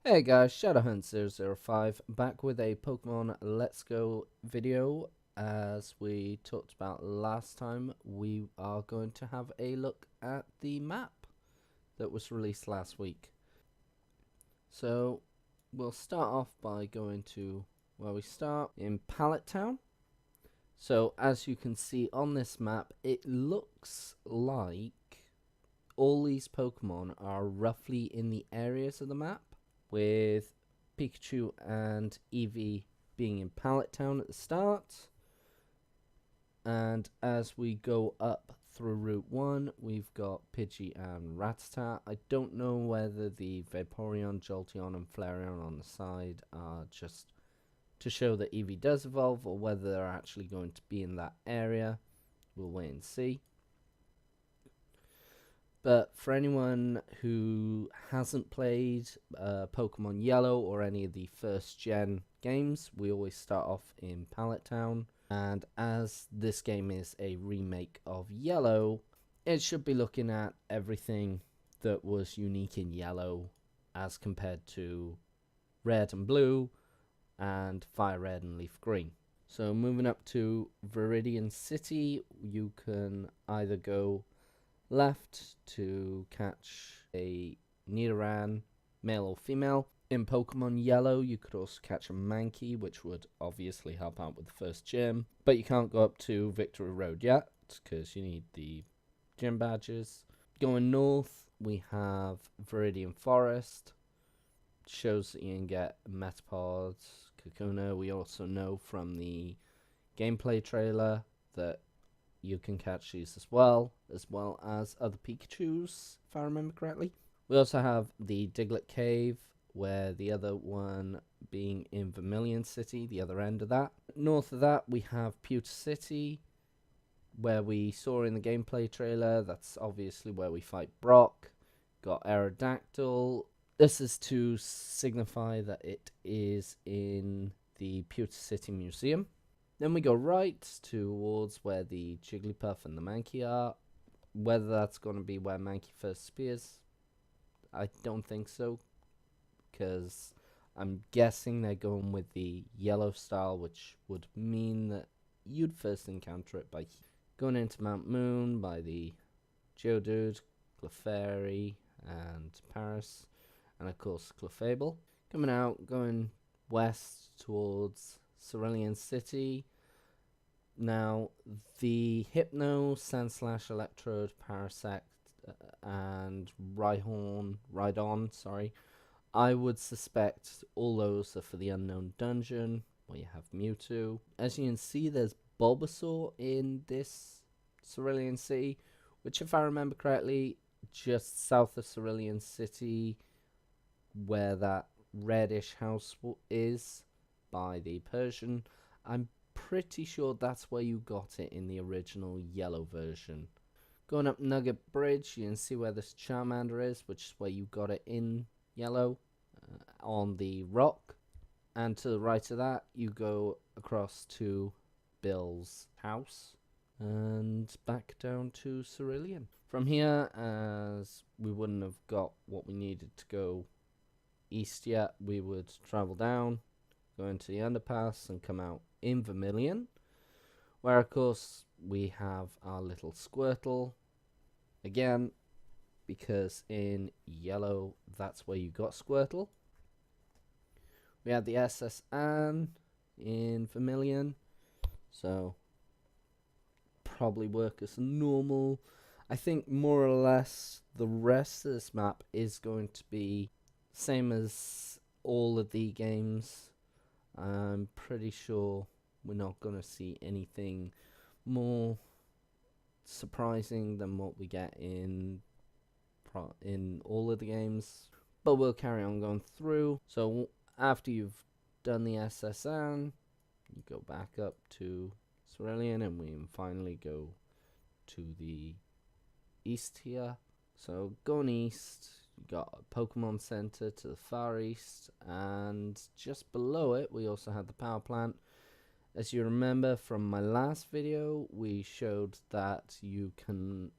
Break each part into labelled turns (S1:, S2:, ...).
S1: Hey guys, Shadowhunt005 back with a Pokemon Let's Go video. As we talked about last time, we are going to have a look at the map that was released last week. So we'll start off by going to where we start in Pallet Town. So as you can see on this map, it looks like all these Pokemon are roughly in the areas of the map, with Pikachu and Eevee being in Pallet Town at the start. And as we go up through Route 1, we've got Pidgey and Rattata. I don't know whether the Vaporeon, Jolteon and Flareon on the side are just to show that Eevee does evolve, or whether they're actually going to be in that area. We'll wait and see. But for anyone who hasn't played Pokemon Yellow or any of the first gen games, we always start off in Pallet Town. And as this game is a remake of Yellow, it should be looking at everything that was unique in Yellow as compared to Red and Blue and Fire Red and Leaf Green. So moving up to Viridian City, you can either go left to catch a Nidoran, male or female. In Pokemon Yellow, you could also catch a Mankey, which would obviously help out with the first gym. But you can't go up to Victory Road yet, because you need the gym badges. Going north, we have Viridian Forest. Shows that you can get Metapod, Kakuna. We also know from the gameplay trailer that you can catch these as well as other Pikachus, if I remember correctly. We also have the Diglett Cave, where the other one being in Vermilion City, the other end of that. North of that, we have Pewter City, where we saw in the gameplay trailer. That's obviously where we fight Brock. Got Aerodactyl. This is to signify that it is in the Pewter City Museum. Then we go right towards where the Jigglypuff and the Mankey are. Whether that's going to be where Mankey first appears, I don't think so, because I'm guessing they're going with the yellow style, which would mean that you'd first encounter it by going into Mount Moon by the Geodude, Clefairy, and Paris, and of course Clefable. Coming out, going west towards Cerulean City. Now, the Hypno, Sandslash, Electrode, Parasect, and Rhydon, I would suspect all those are for the Unknown Dungeon, where you have Mewtwo. As you can see, there's Bulbasaur in this Cerulean City, which, if I remember correctly, just south of Cerulean City, where that reddish house is by the Persian. I'm pretty sure that's where you got it in the original Yellow version. Going up Nugget Bridge, you can see where this Charmander is, which is where you got it in Yellow, on the rock. And to the right of that, you go across to Bill's house and back down to Cerulean. From here, as we wouldn't have got what we needed to go east yet, we would travel down, go into the underpass and come out in Vermilion, where of course we have our little Squirtle again, because in Yellow that's where you got Squirtle. We had the SS Anne in Vermilion, so probably work as normal. I think more or less the rest of this map is going to be same as all of the games. I'm pretty sure we're not going to see anything more surprising than what we get in all of the games. But we'll carry on going through. So after you've done the SSN, you go back up to Cerulean, and we finally go to the east here. So going east, you got a Pokemon Center to the far east, and just below it we also had the power plant. As you remember from my last video, we showed that you can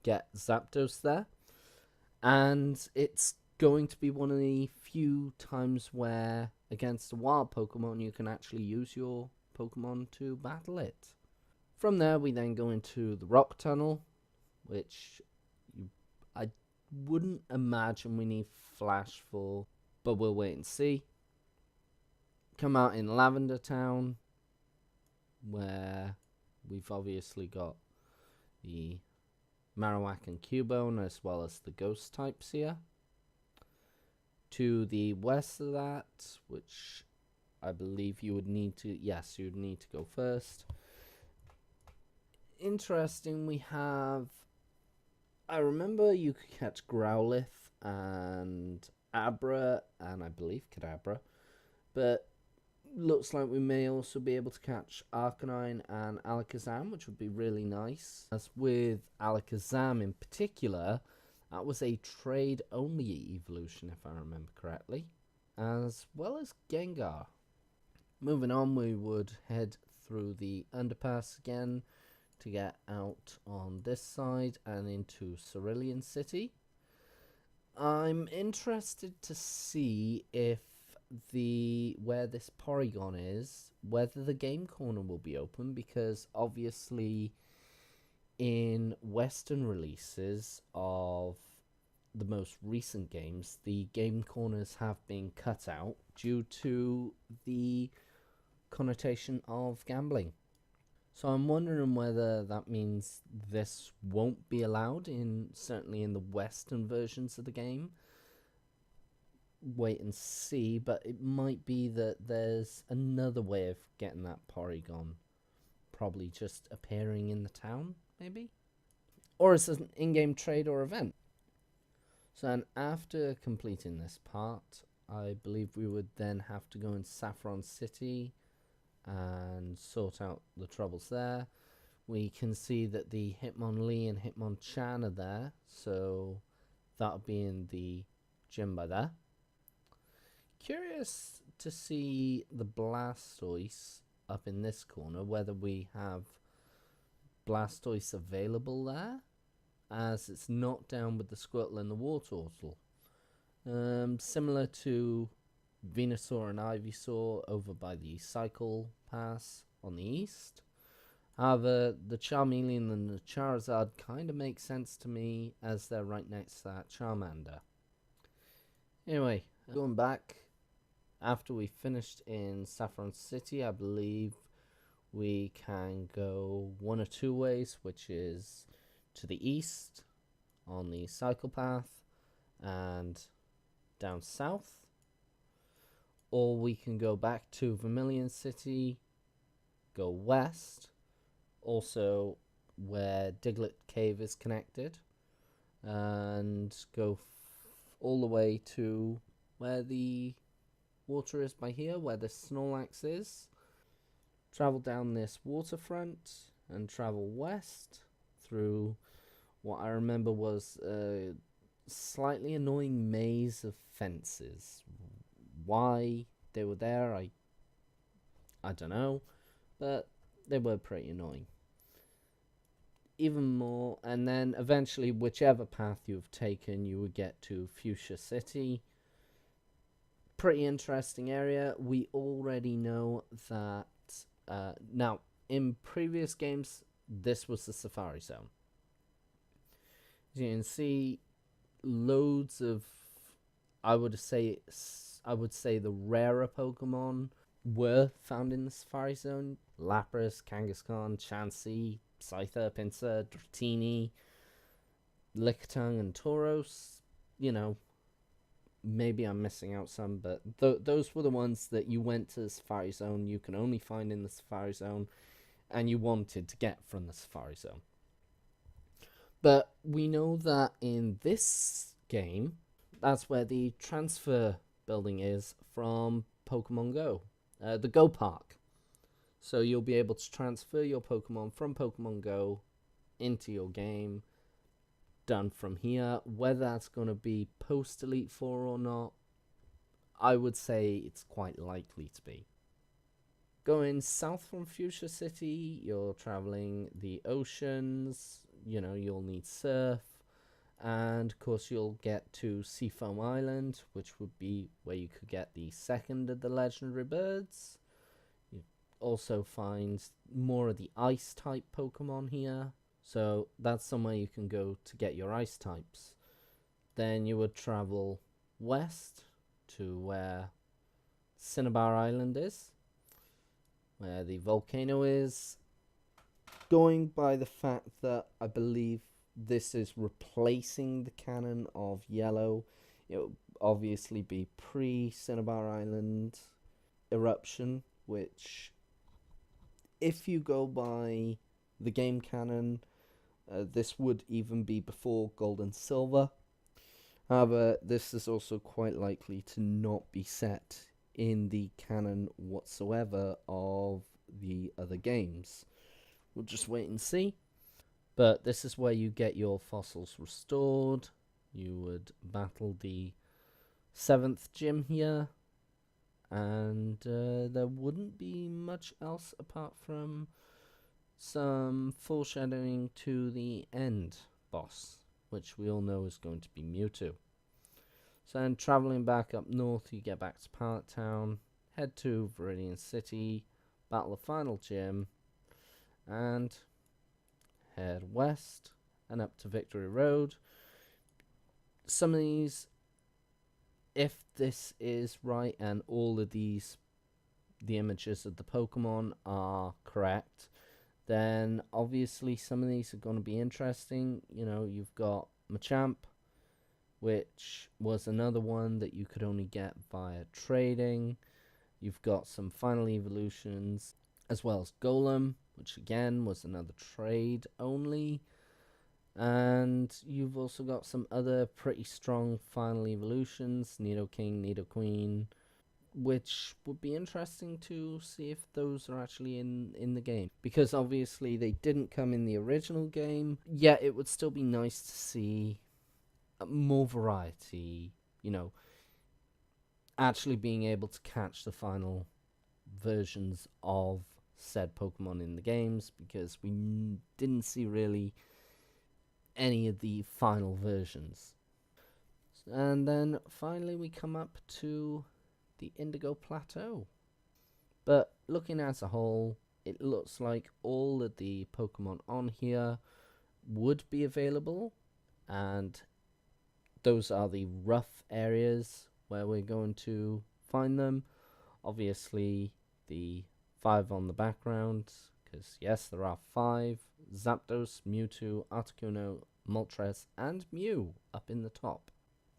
S1: get Zapdos there, and it's going to be one of the few times where, against a wild Pokemon, you can actually use your Pokemon to battle it. From there, we then go into the Rock Tunnel, which I wouldn't imagine we need Flash for, but we'll wait and see. Come out in Lavender Town, where we've obviously got the Marowak and Cubone, as well as the Ghost types here. To the west of that, which I believe you would need to, yes, you would need to go first. Interesting, we have, I remember you could catch Growlithe and Abra, and I believe Kadabra, but looks like we may also be able to catch Arcanine and Alakazam, which would be really nice. As with Alakazam in particular, that was a trade-only evolution, if I remember correctly, as well as Gengar. Moving on, we would head through the underpass again to get out on this side and into Cerulean City. I'm interested to see if where this Porygon is, whether the game corner will be open, because obviously in Western releases of the most recent games, the game corners have been cut out due to the connotation of gambling. So I'm wondering whether that means this won't be allowed certainly in the Western versions of the game. Wait and see, but it might be that there's another way of getting that Porygon, probably just appearing in the town, maybe, or as an in-game trade or event. So then after completing this part, I believe we would then have to go in Saffron City and sort out the troubles there. We can see that the Hitmonlee and Hitmonchan are there, so that'll be in the gym by there. Curious to see the Blastoise up in this corner, whether we have Blastoise available there, as it's not down with the Squirtle and the Wartortle. Similar to Venusaur and Ivysaur over by the Cycle Pass on the east. However, the Charmeleon and the Charizard kind of make sense to me, as they're right next to that Charmander. Anyway, going back, after we finished in Saffron City, I believe we can go one or two ways, which is to the east on the cycle path and down south, or we can go back to Vermilion City, go west, also where Diglett Cave is connected, and go all the way to where the water is by here, where the Snorlax is. Travel down this waterfront and travel west through what I remember was a slightly annoying maze of fences. Why they were there, I don't know, but they were pretty annoying. Even more, and then eventually, whichever path you've taken, you would get to Fuchsia City. Pretty interesting area. We already know that now in previous games this was the Safari Zone. As you can see, loads of I would say the rarer Pokemon were found in the Safari Zone. Lapras, Kangaskhan, Chansey, Scyther, Pinsir, Dratini, Lickitung, and Tauros. You know, maybe I'm missing out some, but those were the ones that you went to the Safari Zone, you can only find in the Safari Zone, and you wanted to get from the Safari Zone. But we know that in this game, that's where the transfer building is from Pokemon Go, the Go Park. So you'll be able to transfer your Pokemon from Pokemon Go into your game, done from here. Whether that's going to be post Elite Four or not, I would say it's quite likely to be. Going south from Fuchsia City, you're traveling the oceans. You know, you'll need surf, And of course, you'll get to Seafoam Island, which would be where you could get the second of the legendary birds. You also find more of the ice type Pokemon here. So that's somewhere you can go to get your ice types. Then you would travel west to where Cinnabar Island is, where the volcano is. Going by the fact that I believe this is replacing the canon of Yellow, it will obviously be pre-Cinnabar Island eruption, which, if you go by the game canon, this would even be before Gold and Silver. However, this is also quite likely to not be set in the canon whatsoever of the other games. We'll just wait and see. But this is where you get your fossils restored. You would battle the 7th gym here. And there wouldn't be much else apart from some foreshadowing to the end boss, which we all know is going to be Mewtwo. So then travelling back up north, you get back to Pallet Town, head to Viridian City, battle the final gym, and head west and up to Victory Road. Some of these, if this is right and all of these, the images of the Pokemon are correct, then obviously some of these are going to be interesting. You know, you've got Machamp, which was another one that you could only get via trading. You've got some final evolutions, as well as Golem, which again was another trade only. And you've also got some other pretty strong final evolutions, Nidoking, Nidoqueen, which would be interesting to see if those are actually in the game. Because obviously they didn't come in the original game, yet it would still be nice to see more variety, you know, actually being able to catch the final versions of said Pokemon in the games, because we didn't see really any of the final versions. And then finally we come up to the Indigo Plateau. But looking as a whole, it looks like all of the Pokemon on here would be available, and those are the rough areas where we're going to find them. Obviously the 5 on the background, because yes, there are 5: Zapdos, Mewtwo, Articuno, Moltres, and Mew up in the top.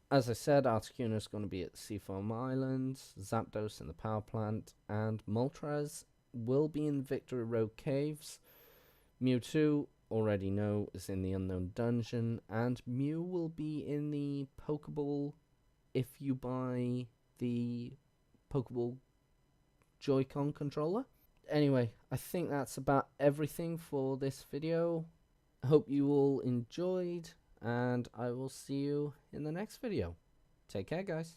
S1: As I said, Articuno is going to be at Seafoam Island, Zapdos in the power plant, and Moltres will be in Victory Road Caves. Mewtwo, already know, is in the Unknown Dungeon, and Mew will be in the Pokeball if you buy the Pokeball Joy-Con controller. Anyway, I think that's about everything for this video. I hope you all enjoyed, and I will see you in the next video. Take care, guys.